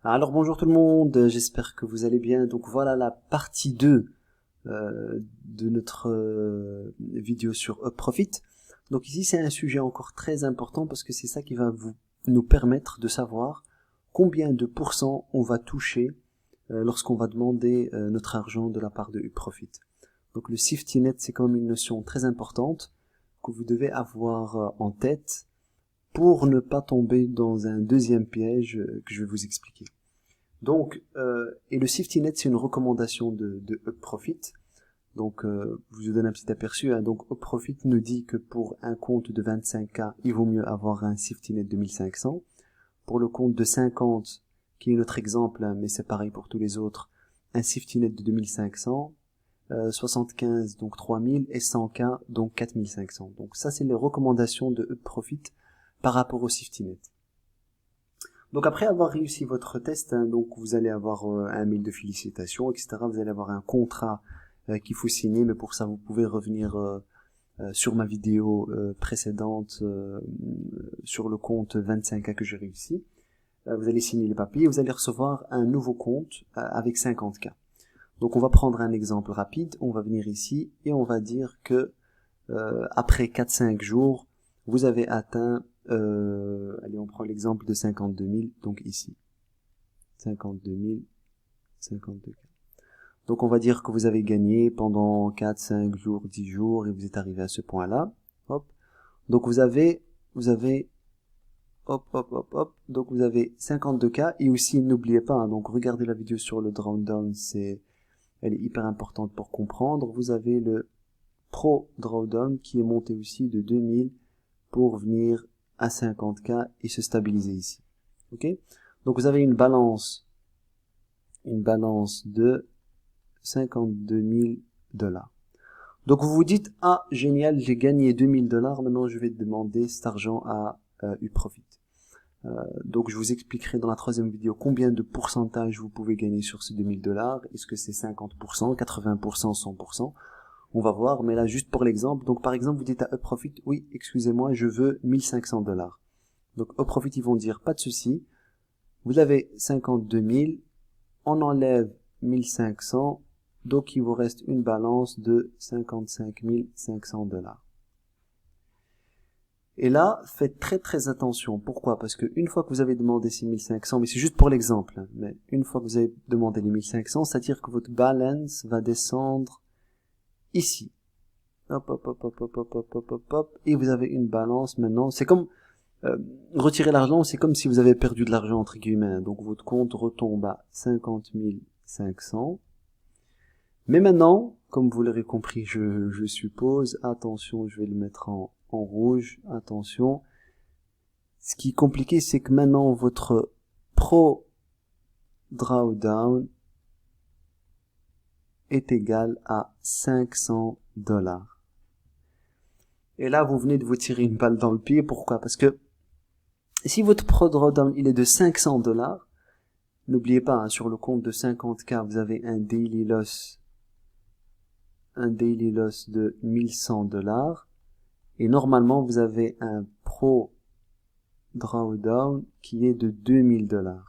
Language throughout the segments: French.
Alors bonjour tout le monde, j'espère que vous allez bien. Donc voilà la partie 2 de notre vidéo sur UpProfit. Donc ici c'est un sujet encore très important parce que c'est ça qui va nous permettre de savoir combien de pourcents on va toucher lorsqu'on va demander notre argent de la part de UpProfit. Donc le safety net, c'est quand même une notion très importante que vous devez avoir en tête pour ne pas tomber dans un deuxième piège que je vais vous expliquer. Donc, et le safety net, c'est une recommandation de UpProfit. Donc, je vous donne un petit aperçu. Hein. Donc, UpProfit nous dit que pour un compte de 25K, il vaut mieux avoir un safety net de 1500. Pour le compte de 50, qui est notre exemple, hein, mais c'est pareil pour tous les autres, un safety net de 2500. 75 donc 3000 et 100K donc 4500. Donc ça c'est les recommandations de UpProfit par rapport au safety net. Donc après avoir réussi votre test, hein, donc vous allez avoir un mail de félicitations, etc. Vous allez avoir un contrat qu'il faut signer, mais pour ça vous pouvez revenir sur ma vidéo précédente sur le compte 25K que j'ai réussi. Vous allez signer les papiers et vous allez recevoir un nouveau compte avec 50K. Donc on va prendre un exemple rapide, on va venir ici et on va dire que après 4-5 jours, vous avez atteint, allez on prend l'exemple de 52 000, donc ici, 52 000, 52K. Donc on va dire que vous avez gagné pendant 4-5 jours, 10 jours et vous êtes arrivé à ce point-là. Hop. Donc vous avez, donc vous avez 52K et aussi n'oubliez pas, hein, donc regardez la vidéo sur le drawdown, elle est hyper importante pour comprendre. Vous avez le Pro Drawdown qui est monté aussi de 2000 pour venir à 50K et se stabiliser ici. Ok? Donc vous avez une balance de 52 000 $. Donc vous vous dites, ah génial, j'ai gagné 2000 $, maintenant je vais demander cet argent à UProfit. Donc je vous expliquerai dans la troisième vidéo combien de pourcentage vous pouvez gagner sur ces 2000 $. Est-ce que c'est 50%, 80%, 100%? On va voir, mais là juste pour l'exemple. Donc par exemple vous dites à UpProfit, oui, excusez-moi, je veux 1500 $. Donc UpProfit ils vont dire, pas de souci, vous avez 52 000, on enlève 1500, donc il vous reste une balance de 55 500 $. Et là, faites très très attention. Pourquoi? Parce que une fois que vous avez demandé ces 1500, mais c'est juste pour l'exemple, hein, mais une fois que vous avez demandé les 1500, c'est-à-dire que votre balance va descendre ici. Hop, hop, hop, hop, hop, hop, hop, hop, hop, hop, et vous avez une balance maintenant. C'est comme retirer l'argent, c'est comme si vous avez perdu de l'argent entre guillemets. Donc votre compte retombe à 50 500. Mais maintenant, comme vous l'aurez compris, je suppose, attention, je vais le mettre en rouge, attention. Ce qui est compliqué, c'est que maintenant votre Pro Drawdown est égal à 500 $. Et là, vous venez de vous tirer une balle dans le pied. Pourquoi? Parce que si votre Pro Drawdown il est de 500 $, n'oubliez pas, hein, sur le compte de 50K, vous avez un daily loss de 1100 $. Et normalement, vous avez un Pro Drawdown qui est de 2000 $.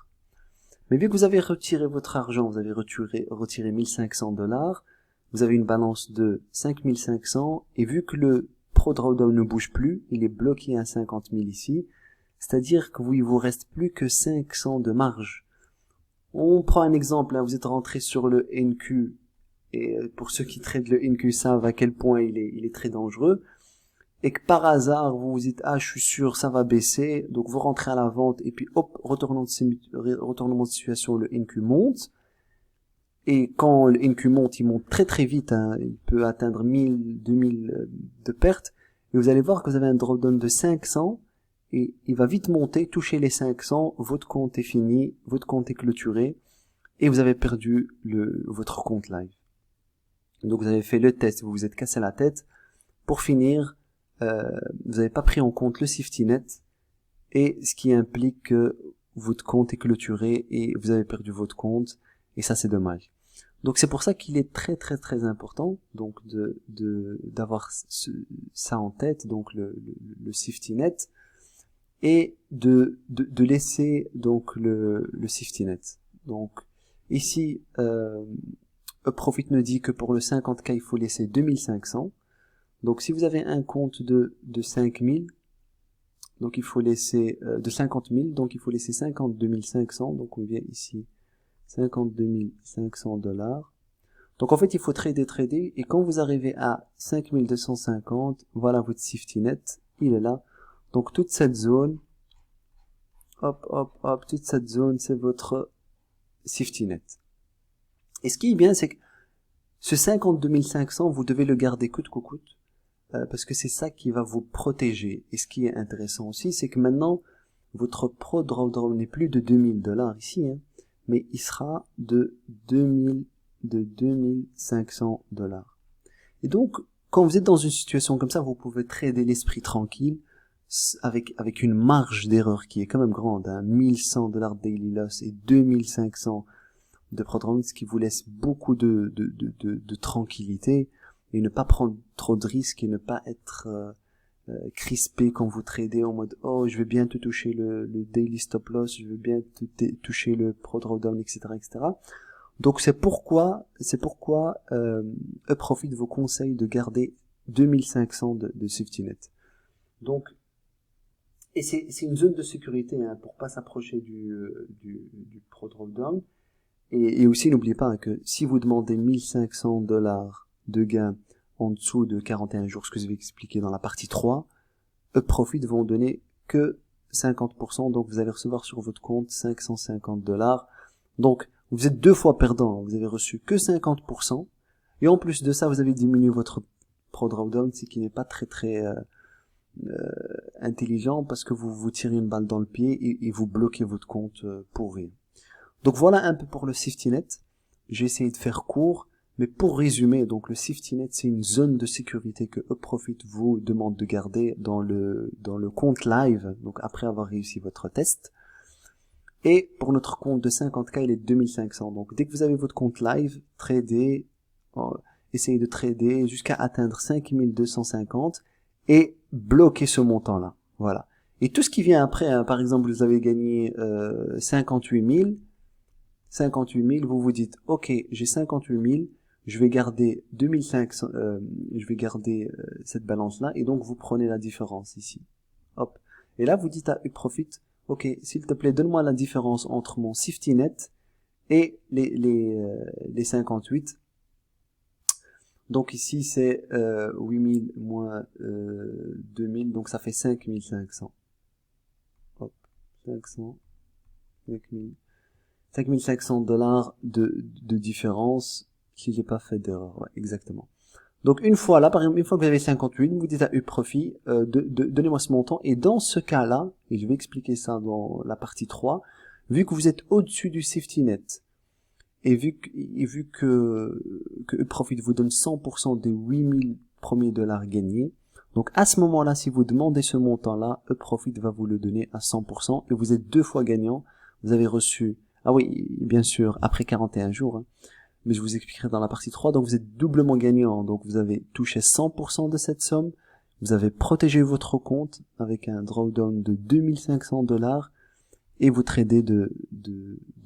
Mais vu que vous avez retiré votre argent, vous avez retiré 1500 $, vous avez une balance de 5500, et vu que le Pro Drawdown ne bouge plus, il est bloqué à 50 000 ici, c'est-à-dire que il vous reste plus que 500 de marge. On prend un exemple, hein, vous êtes rentré sur le NQ, et pour ceux qui traitent le NQ savent à quel point il est très dangereux, et que par hasard vous vous dites, ah je suis sûr ça va baisser, donc vous rentrez à la vente, et puis hop, retournement de situation, le NQ monte, et quand le NQ monte, il monte très très vite, hein, il peut atteindre 1000, 2000 de pertes, et vous allez voir que vous avez un drawdown de 500, et il va vite monter, toucher les 500, votre compte est fini, votre compte est clôturé, et vous avez perdu votre compte live. Donc vous avez fait le test, vous vous êtes cassé la tête. Pour finir, vous n'avez pas pris en compte le safety net, et ce qui implique que votre compte est clôturé et vous avez perdu votre compte, et ça c'est dommage. Donc c'est pour ça qu'il est très très très important donc d'avoir ça en tête, donc le safety net. et de laisser donc le safety net. Donc ici, UpProfit nous dit que pour le 50K, il faut laisser 2500. Donc si vous avez un compte de 5000, donc il faut laisser de 50 000, donc il faut laisser 52 500. Donc on vient ici 52 500 $. Donc en fait il faut trader, et quand vous arrivez à 5250, voilà votre safety net, il est là. Donc toute cette zone, hop, toute cette zone, c'est votre safety net. Et ce qui est bien, c'est que ce 52 500, vous devez le garder coûte que coûte, parce que c'est ça qui va vous protéger. Et ce qui est intéressant aussi, c'est que maintenant, votre pro drawdown n'est plus de 2000 $ ici, hein, mais il sera de 2500 $. Et donc, quand vous êtes dans une situation comme ça, vous pouvez trader l'esprit tranquille, avec une marge d'erreur qui est quand même grande, hein, 1100 $ daily loss et 2500 de prodrawdown, ce qui vous laisse beaucoup de tranquillité, et ne pas prendre trop de risques, et ne pas être crispé quand vous tradez en mode oh je vais bien te toucher le daily stop loss, je vais bien te toucher le pro drawdown, etc., etc. Donc c'est pourquoi UpProfit vous conseille de garder 2500 de safety net. Donc et c'est une zone de sécurité, hein, pour pas s'approcher du pro drawdown. Et aussi n'oubliez pas, hein, que si vous demandez 1500 $ de gain en dessous de 41 jours, ce que je vais expliquer dans la partie 3, UpProfit vont donner que 50%, donc vous allez recevoir sur votre compte 550 $. Donc, vous êtes deux fois perdant, vous avez reçu que 50%, et en plus de ça, vous avez diminué votre pro drawdown, ce qui n'est pas très intelligent, parce que vous vous tirez une balle dans le pied et vous bloquez votre compte pour rien. Donc voilà un peu pour le safety net. J'ai essayé de faire court, mais pour résumer, donc le safety net, c'est une zone de sécurité que UpProfit vous demande de garder dans le compte live, donc après avoir réussi votre test. Et pour notre compte de 50K, il est de 2500. Donc dès que vous avez votre compte live, tradez, essayez de trader jusqu'à atteindre 5250 et bloquer ce montant-là. Voilà. Et tout ce qui vient après, hein, par exemple, vous avez gagné 58 000, vous vous dites, ok, j'ai 58 000, je vais garder 2500, je vais garder cette balance-là, et donc vous prenez la différence ici. Hop. Et là, vous dites à UpProfit, ok, s'il te plaît, donne-moi la différence entre mon safety net et les 58. Donc ici, c'est 8000 moins 2000, donc ça fait 5500. Hop, 500, 5000. 5500 $ de différence, si j'ai pas fait d'erreur. Ouais, exactement. Donc une fois là, par exemple, une fois que vous avez 58, vous dites à UpProfit, donnez-moi ce montant, et dans ce cas-là, et je vais expliquer ça dans la partie 3, vu que vous êtes au-dessus du safety net, et vu que UpProfit vous donne 100% des 8000 premiers dollars gagnés, donc à ce moment-là, si vous demandez ce montant-là, UpProfit va vous le donner à 100%, et vous êtes deux fois gagnant. Vous avez reçu, ah oui, bien sûr, après 41 jours, hein, mais je vous expliquerai dans la partie 3, donc vous êtes doublement gagnant, donc vous avez touché 100% de cette somme, vous avez protégé votre compte avec un drawdown de 2500 $, et vous tradez de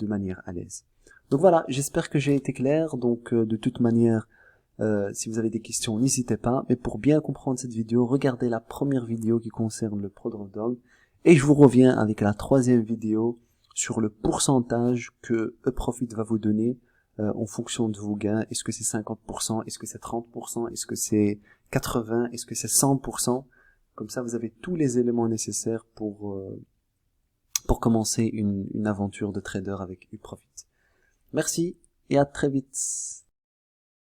manière à l'aise. Donc voilà, j'espère que j'ai été clair. Donc de toute manière, si vous avez des questions, n'hésitez pas. Mais pour bien comprendre cette vidéo, regardez la première vidéo qui concerne le Pro Drawdown. Et je vous reviens avec la troisième vidéo sur le pourcentage que UpProfit va vous donner en fonction de vos gains. Est-ce que c'est 50%? Est-ce que c'est 30%? Est-ce que c'est 80%? Est-ce que c'est 100%? Comme ça, vous avez tous les éléments nécessaires pour commencer une aventure de trader avec UpProfit. Merci et à très vite.